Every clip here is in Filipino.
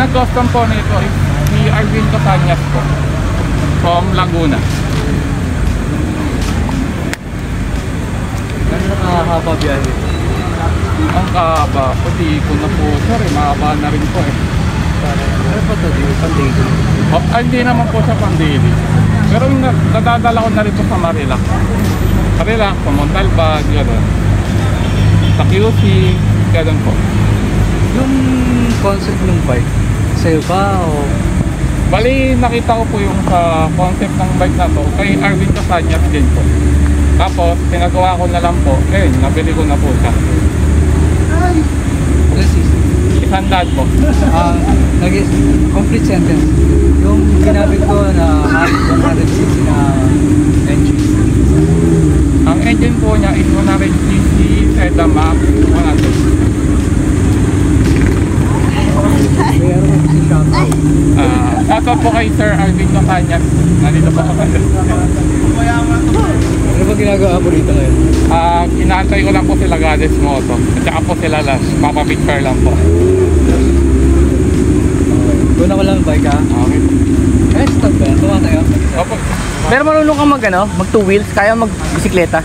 nag-custom po nito is si Arvin Casanyas po from Laguna. Gano'n nakakaba biyahe? Ang kahaba po, di ko na po sir, mahaba na rin po eh. Ano pa ito? Pandego? Hindi naman po siya pang-daily. Pero yung nadadala ko na rin po sa Marilac. Marilac, sa Montalban, gano'n. Sa QC, gano'n po. Yung concept ng bike, sa'yo ba o? Bali, nakita ko po yung sa concept ng bike na to kay Arvin Casanyas din po. Tapos, pinagawa ko na lang po, nabili ko na po siya. Isandaan po. Complete sentence. Yung ginamit ko na 100cc na engine. Ang engine po niya is 100cc Sedam Max 100. Meron ko si shoutout. Shoutout po kay Sir Arvin Casanyas. Nandito po ako. Ano ba ginagawa mo rito ngayon? Inaantay ko lang po sila Goddess Moto. At saka po sila Lash. Mapapicture lang po. Doon ako lang bike ha? Okay. Stop ba? Tuwa tayo? Opo. Pero marunong kang mag, mag two wheels? Kaya magbisikleta?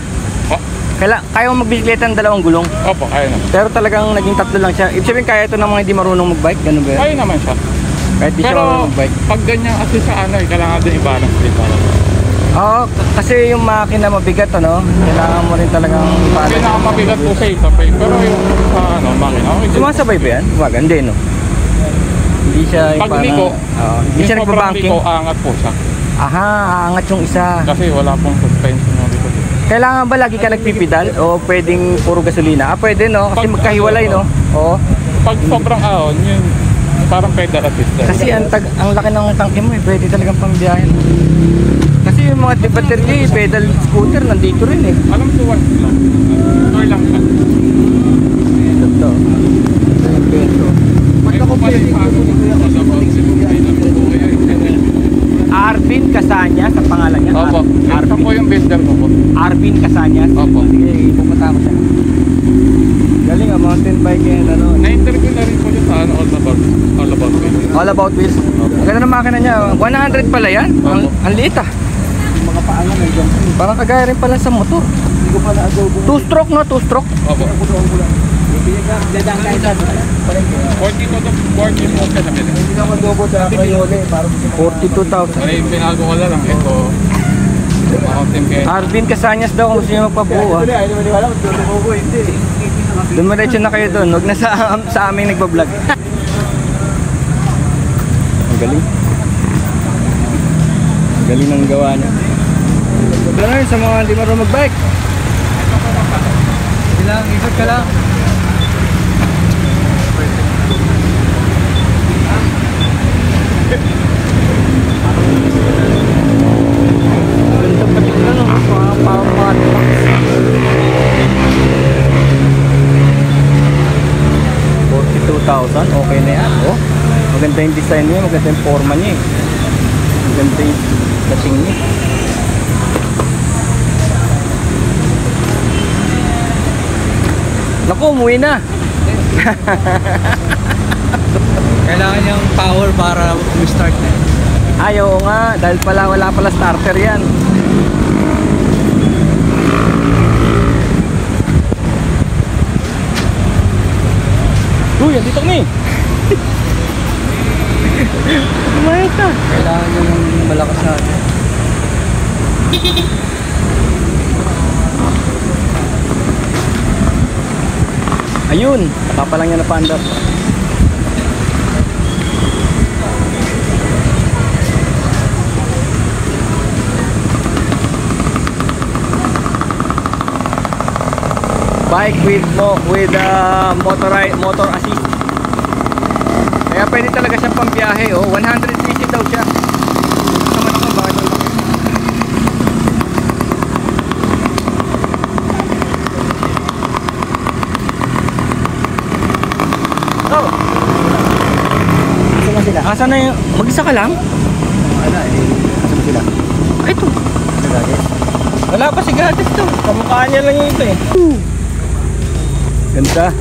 Kaya mo magbisikleta ng dalawang gulong? Opo, kaya naman. Pero talagang naging tatlo lang siya. Ibig sabihin kaya ito ng mga hindi marunong magbike? Ganun ba? Kaya naman siya. Kahit di siya marunong magbike? Pag ganyan kasi sa kailangan din i-balance din para. Oo, kasi yung makina mabigat, kailangan mo rin talagang i-balance. Pinakamabigat po sa isa pa. Pero yung sa makina, okay. Sumasabay ba yan? Wag, hindi no? Hindi siya yung pag liko, hindi siya nagbabanking. Aangat po siya. Aha, aangat yung isa. Kasi wala pong suspension mo dito. Kailangan ba lagi ka nagpipidal o pwedeng puro gasolina? Pwede no? Kasi magkahiwalay no? Oo. Pag sobrang ahon, yun parang pedal assistant. Kasi ang laki ng tangke mo pwede talagang pambiyahin. Kasi yung mga baterya, pedal scooter nandito rin eh. Alam ko, one lang. Tour lang siya. Ito. Ito. Pag ako pala yung ako, Arvin Casanyas ang pangalan niya. Opo. Arvin po yung business ko po. Arvin Casanyas. Opo. Sige, pupunta ko siya. Galing mountain bike yan Na-interview na rin po siya sa All About Wheels. All About Wheels. Ang ganda ng makina niya. 100 pala yan. Ang liit Mga paangan ng jump. Parang kagaya rin pala sa motor. Hindi ko pala adobo. 2-stroke no? 2-stroke. Opo. Dadang tayo sa 42 to 40 po siya sa pili. hindi na adobo sa Crayole. 42,000. Ano yung pinago ko lang ito. Mountain Ken. Arvin Casanyas daw kung sino magpabuo. Ay, hindi wala. Adobo hindi. Dumiretso na kayo doon. Huwag na sa aming nagbablog. Ang galing. Ang galing ng gawa niya. Wala na yun sa mga hindi marunong magbike. Ilang, ikot ka lang. Ganda pati ko lang. Parang mga trucks. 42,000. Okay na yan. Oh. Maganda yung design niya. Maganda yung forma niya. Maganda yung dating niya. Naku, umuwi na. Kailangan niyang power para start na. Ayaw nga, dahil wala pala starter yan. Uy, andito kami. Lumayas ka. Kailangan niyang malakas natin. Ayun, saka pa lang yan na paandar. Bike with motor assist. Kaya pwede talaga siyang pambiyahe, 100cc daw siya. Naman ako bakit wala. Oh. Saan na sila? Asan na yung mag-isa ka lang? Wala eh. Saan sila? Ay, ito. Nagagay. Wala pa si Gatis to. Kamukha niya lang yung ito eh. Ganda.